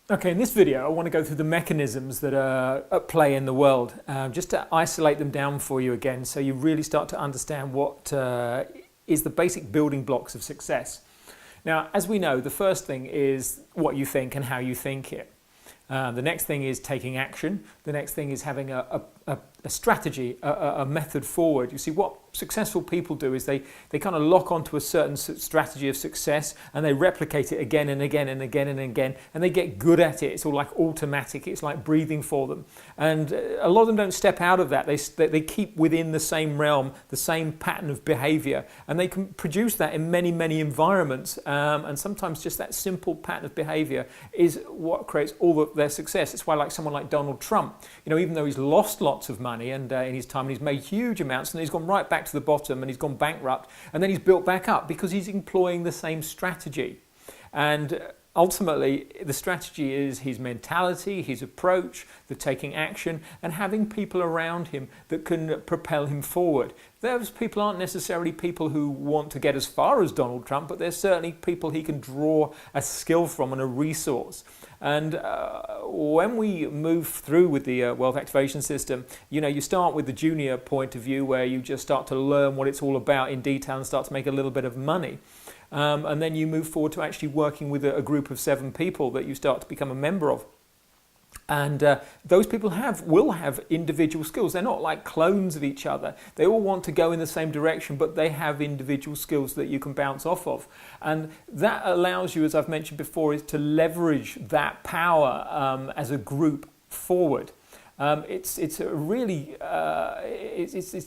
Okay, in this video I want to go through the mechanisms that are at play in the world, just to isolate them down for you again so you really start to understand what is the basic building blocks of success. Now, as we know, the first thing is what you think and how you think it. The next thing is taking action. The next thing is having a strategy, a method forward. You see, what successful people do is they kind of lock onto a certain strategy of success and they replicate it again and again and again and again, and they get good at it. It's all like automatic. It's like breathing for them. And a lot of them don't step out of that. They keep within the same realm, the same pattern of behaviour, and they can produce that in many, many environments. And sometimes just that simple pattern of behaviour is what creates all of their success. It's why, like someone like Donald Trump, you know, even though he's lost lots of money and in his time, and he's made huge amounts, and he's gone right back to the bottom, and he's gone bankrupt, and then he's built back up because he's employing the same strategy. And ultimately, the strategy is his mentality, his approach, the taking action, and having people around him that can propel him forward. Those people aren't necessarily people who want to get as far as Donald Trump, but they're certainly people he can draw a skill from and a resource. And when we move through with the wealth activation system, you know, you start with the junior point of view where you just start to learn what it's all about in detail and start to make a little bit of money. And then you move forward to actually working with a group of 7 people that you start to become a member of. And those people will have individual skills. They're not like clones of each other. They all want to go in the same direction, but they have individual skills that you can bounce off of. And that allows you, as I've mentioned before, is to leverage that power as a group forward. It's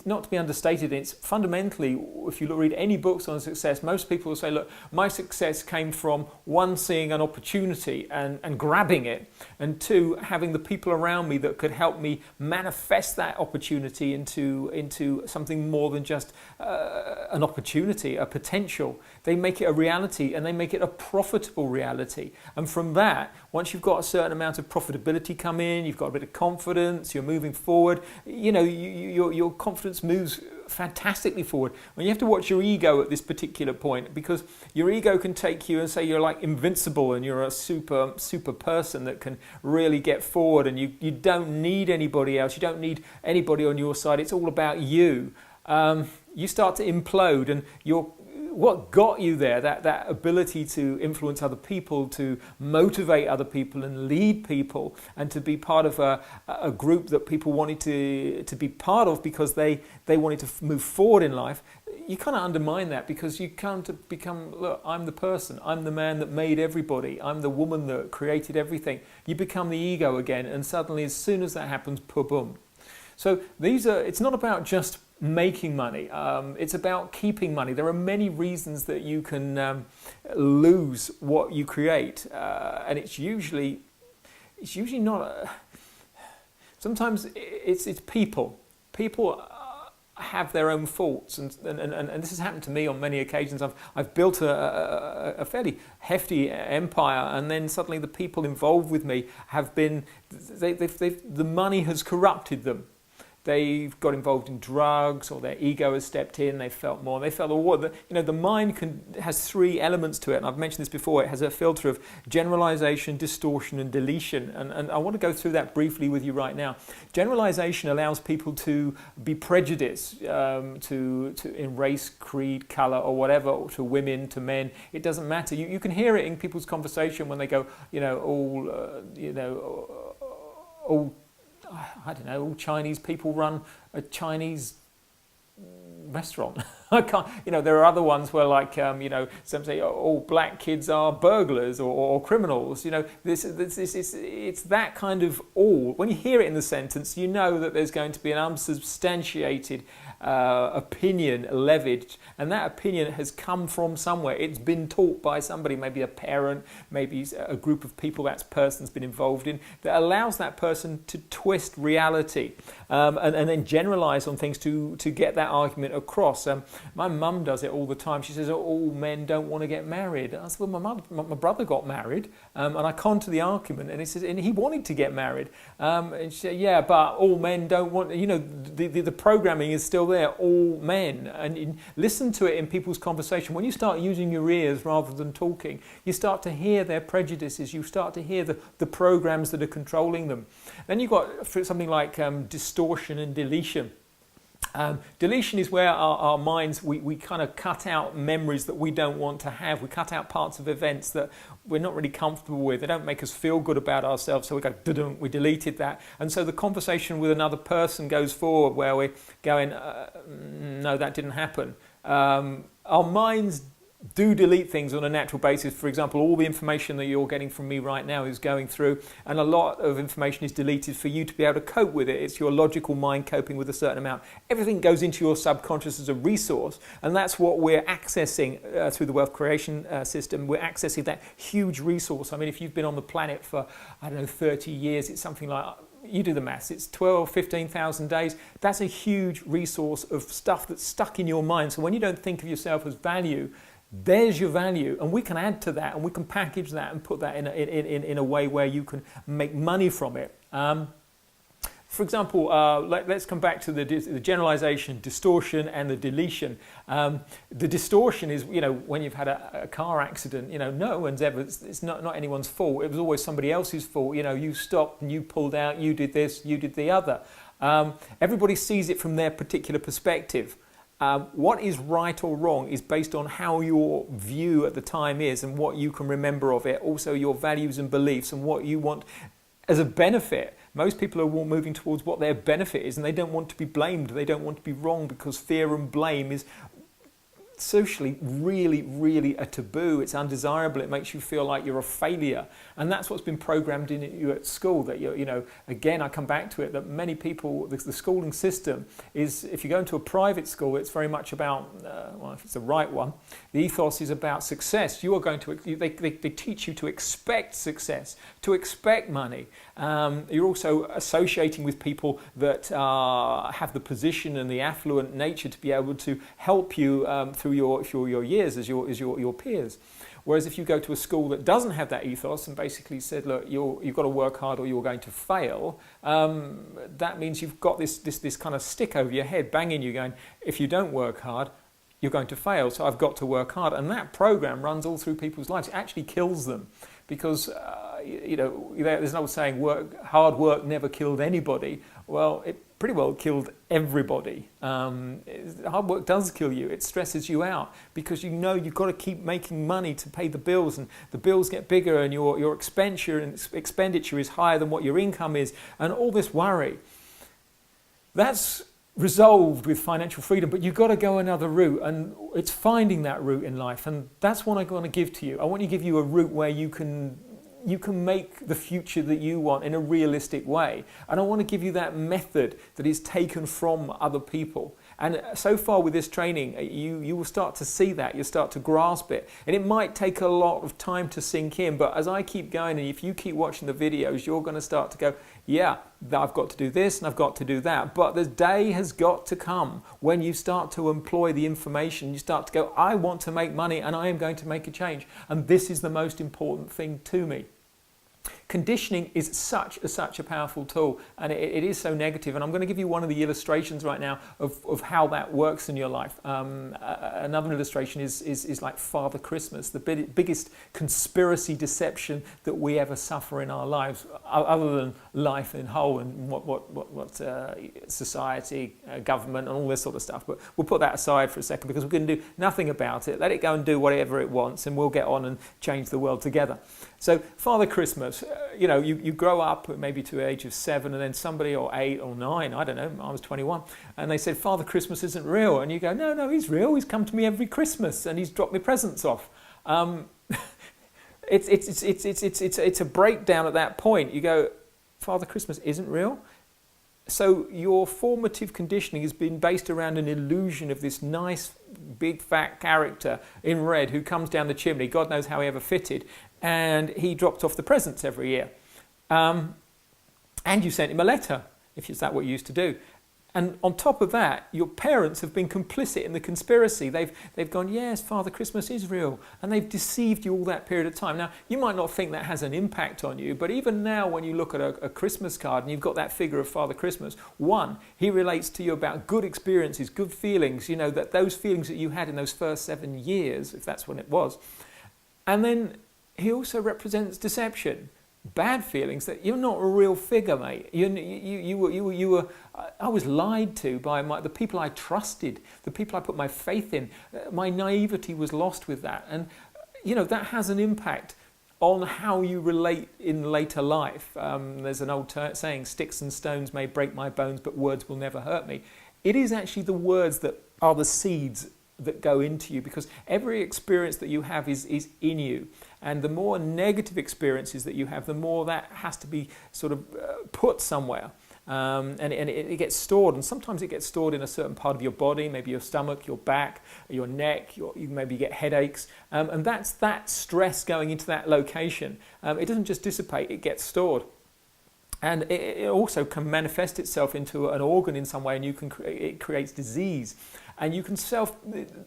not to be understated. It's fundamentally, if you read any books on success, most people will say, look, my success came from 1, seeing an opportunity and grabbing it, and 2, having the people around me that could help me manifest that opportunity into something more than just an opportunity, a potential. They make it a reality, and they make it a profitable reality. And from that, once you've got a certain amount of profitability come in, you've got a bit of confidence, you're moving forward, you know, your confidence moves fantastically forward. When you have to watch your ego at this particular point, because your ego can take you and say you're like invincible and you're a super person that can really get forward, and you don't need anybody else, you don't need anybody on your side, it's all about you. You start to implode, and what got you there, that ability to influence other people, to motivate other people and lead people, and to be part of a group that people wanted to be part of because they wanted to move forward in life, you kind of undermine that because you can't become, look, I'm the person, I'm the man that made everybody, I'm the woman that created everything. You become the ego again, and suddenly as soon as that happens, boom. So it's not about just making money, it's about keeping money. There are many reasons that you can lose what you create, and it's usually not sometimes it's people have their own faults, and this has happened to me on many occasions. I've built a fairly hefty empire, and then suddenly the people involved with me have been the money has corrupted them. They've got involved in drugs, or their ego has stepped in. They felt more. They felt the mind has 3 elements to it, and I've mentioned this before. It has a filter of generalization, distortion, and deletion. And I want to go through that briefly with you right now. Generalization allows people to be prejudiced in race, creed, color, or whatever, or to women, to men. It doesn't matter. You can hear it in people's conversation when they go, I don't know, all Chinese people run a Chinese restaurant. I can't, there are other ones where some say all black kids are burglars or criminals. It's that kind of all. When you hear it in the sentence, you know that there's going to be an unsubstantiated opinion levied, and that opinion has come from somewhere. It's been taught by somebody, maybe a parent, maybe a group of people that person's been involved in, that allows that person to twist reality and then generalize on things to get that argument across. My mum does it all the time. She says, all men don't want to get married. I said, well, my brother got married, and I counter the argument, and he says, and he wanted to get married. And she said, yeah, but all men don't want, the programming is still they're all men. And listen to it in people's conversation. When you start using your ears rather than talking, you start to hear their prejudices, you start to hear the programs that are controlling them. Then you've got something like distortion and deletion. Deletion is where our minds, we kind of cut out memories that we don't want to have. We cut out parts of events that we're not really comfortable with. They don't make us feel good about ourselves. So we go, dun-dun, we deleted that. And so the conversation with another person goes forward where we're going, no, that didn't happen. Our minds do delete things on a natural basis. For example, all the information that you're getting from me right now is going through, and a lot of information is deleted for you to be able to cope with it. It's your logical mind coping with a certain amount. Everything goes into your subconscious as a resource, and that's what we're accessing through the wealth creation system. We're accessing that huge resource. I mean, if you've been on the planet for, 30 years, it's something like, you do the maths, it's 12, 15,000 days. That's a huge resource of stuff that's stuck in your mind. So when you don't think of yourself as value, there's your value, and we can add to that, and we can package that and put that in a way where you can make money from it. For example, let's come back to the generalization, distortion, and the deletion. The distortion is, when you've had a car accident, no one's ever, it's not anyone's fault. It was always somebody else's fault. You stopped and you pulled out, you did this, you did the other. Everybody sees it from their particular perspective. What is right or wrong is based on how your view at the time is and what you can remember of it, also your values and beliefs and what you want as a benefit. Most people are moving towards what their benefit is, and they don't want to be blamed, they don't want to be wrong, because fear and blame is socially really, really a taboo. It's undesirable. It makes you feel like you're a failure, and that's what's been programmed in you at school. That again, I come back to it, that many people, the schooling system is, if you go into a private school, it's very much about, if it's the right one, the ethos is about success. You are going to, they teach you to expect success, to expect money. You're also associating with people that have the position and the affluent nature to be able to help you through your years as your peers. Whereas if you go to a school that doesn't have that ethos and basically said, look, you've got to work hard or you're going to fail, that means you've got this kind of stick over your head banging you, going, if you don't work hard, you're going to fail, so I've got to work hard. And that program runs all through people's lives. It actually kills them, because there's an old saying, hard work never killed anybody. Well, it pretty well killed everybody. Hard work does kill you. It stresses you out, because you've got to keep making money to pay the bills, and the bills get bigger, and your expenditure is higher than what your income is, and all this worry. That's resolved with financial freedom, but you've got to go another route, and it's finding that route in life, and that's what I want to give to you. I want to give you a route where you can make the future that you want in a realistic way, and I want to give you that method that is taken from other people. And so far with this training, you will start to see that, you'll start to grasp it, and it might take a lot of time to sink in, but as I keep going, and if you keep watching the videos, you're going to start to go, yeah, I've got to do this and I've got to do that. But the day has got to come when you start to employ the information, you start to go, I want to make money and I am going to make a change, and this is the most important thing to me. Conditioning is such a powerful tool, and it is so negative, and I'm going to give you one of the illustrations right now of how that works in your life. Another illustration is like Father Christmas, the biggest conspiracy deception that we ever suffer in our lives, other than life in whole and what society, government and all this sort of stuff. But we'll put that aside for a second, because we can do nothing about it. Let it go and do whatever it wants, and we'll get on and change the world together. So Father Christmas, you grow up maybe to the age of 7, and then somebody, or 8 or 9, I don't know, I was 21, and they said, Father Christmas isn't real. And you go, no, he's real. He's come to me every Christmas and he's dropped me presents off. It's a breakdown at that point. You go, Father Christmas isn't real? So your formative conditioning has been based around an illusion of this nice, big, fat character in red who comes down the chimney. God knows how he ever fitted. And he dropped off the presents every year. And you sent him a letter, if is that what you used to do. And on top of that, your parents have been complicit in the conspiracy. They've gone, yes, Father Christmas is real. And they've deceived you all that period of time. Now, you might not think that has an impact on you, but even now when you look at a Christmas card and you've got that figure of Father Christmas, one, he relates to you about good experiences, good feelings, that those feelings that you had in those first 7 years, if that's when it was. And then he also represents deception. Bad feelings that you're not a real figure, mate. You were. I was lied to by the people I trusted, the people I put my faith in. My naivety was lost with that, and that has an impact on how you relate in later life. There's an old saying: "Sticks and stones may break my bones, but words will never hurt me." It is actually the words that are the seeds that go into you, because every experience that you have is in you, and the more negative experiences that you have, the more that has to be sort of put somewhere, and it gets stored, and sometimes it gets stored in a certain part of your body, maybe your stomach, your back, your neck, you maybe get headaches, and that's that stress going into that location. It doesn't just dissipate, it gets stored. And it also can manifest itself into an organ in some way, and it creates disease. And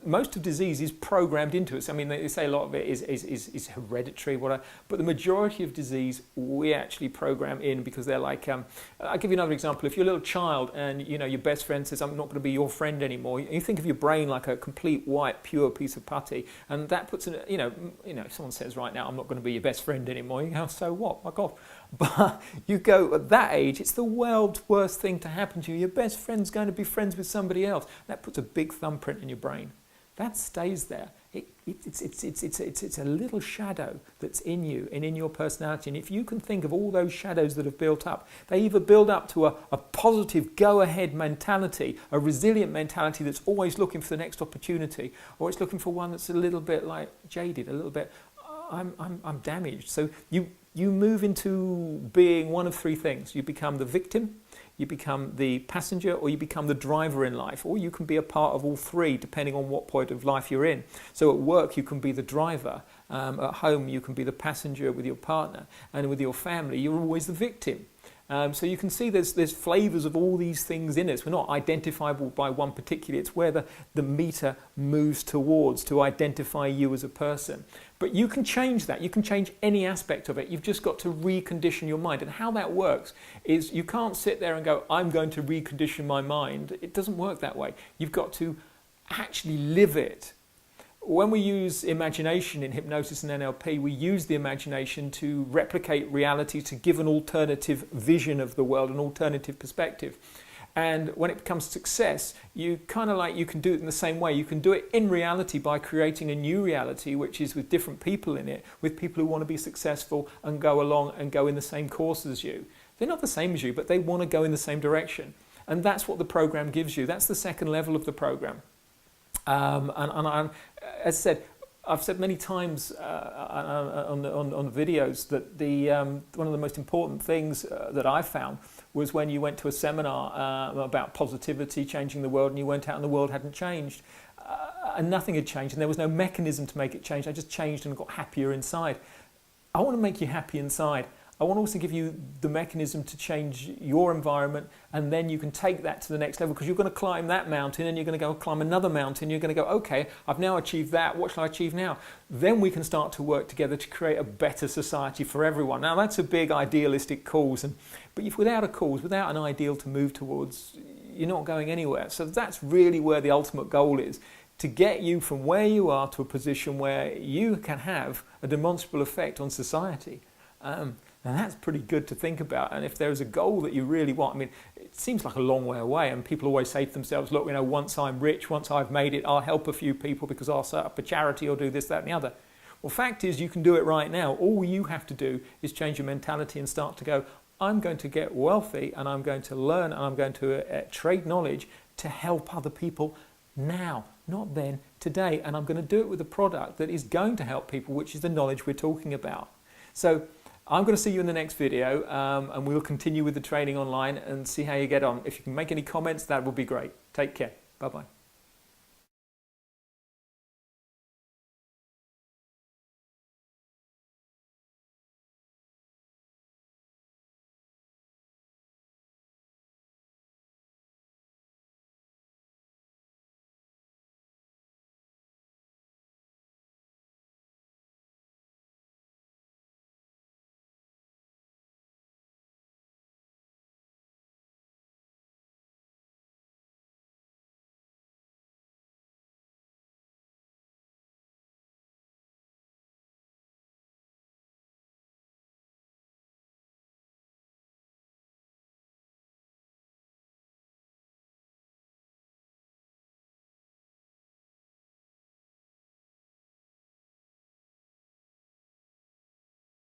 most of disease is programmed into us. I mean, they say a lot of it is hereditary, but the majority of disease we actually program in, because they're like, I'll give you another example. If you're a little child and your best friend says, I'm not going to be your friend anymore, you think of your brain like a complete white, pure piece of putty, and that puts in, if someone says right now, I'm not going to be your best friend anymore, you go, so what, fuck off. But you go, at that age, it's the world's worst thing to happen to you. Your best friend's going to be friends with somebody else. That puts a big thumbprint in your brain. That stays there. It's a little shadow that's in you and in your personality. And if you can think of all those shadows that have built up, they either build up to a positive go-ahead mentality, a resilient mentality that's always looking for the next opportunity, or it's looking for one that's a little bit like jaded, a little bit, I'm damaged. So you move into being one of three things. You become the victim, you become the passenger, or you become the driver in life. Or you can be a part of all three, depending on what point of life you're in. So at work, you can be the driver. At home, you can be the passenger with your partner. And with your family, you're always the victim. So you can see there's flavours of all these things in us. We're not identifiable by one particular. It's where the meter moves towards to identify you as a person. But you can change that. You can change any aspect of it. You've just got to recondition your mind. And how that works is you can't sit there and go, I'm going to recondition my mind. It doesn't work that way. You've got to actually live it. When we use imagination in hypnosis and NLP, we use the imagination to replicate reality, to give an alternative vision of the world, an alternative perspective. And when it becomes success, you can do it in the same way. You can do it in reality by creating a new reality, which is with different people in it, with people who want to be successful and go along and go in the same course as you. They're not the same as you, but they want to go in the same direction. And that's what the program gives you. That's the second level of the program. As I said, I've said many times on the videos that one of the most important things that I found was when you went to a seminar about positivity, changing the world, and you went out and the world hadn't changed, and nothing had changed, and there was no mechanism to make it change. I just changed and got happier inside. I want to make you happy inside. I want to also give you the mechanism to change your environment, and then you can take that to the next level, because you're going to climb that mountain and you're going to go climb another mountain. You're going to go, okay, I've now achieved that. What shall I achieve now? Then we can start to work together to create a better society for everyone. Now, that's a big idealistic cause, but if without a cause, without an ideal to move towards, you're not going anywhere. So that's really where the ultimate goal is, to get you from where you are to a position where you can have a demonstrable effect on society. And that's pretty good to think about. And if there's a goal that you really want, I mean, it seems like a long way away. And people always say to themselves, look, once I'm rich, once I've made it, I'll help a few people because I'll set up a charity or do this, that, and the other. Well, fact is, you can do it right now. All you have to do is change your mentality and start to go, I'm going to get wealthy, and I'm going to learn, and I'm going to trade knowledge to help other people now, not then, today. And I'm going to do it with a product that is going to help people, which is the knowledge we're talking about. So I'm going to see you in the next video, and we'll continue with the training online and see how you get on. If you can make any comments, that would be great. Take care. Bye-bye.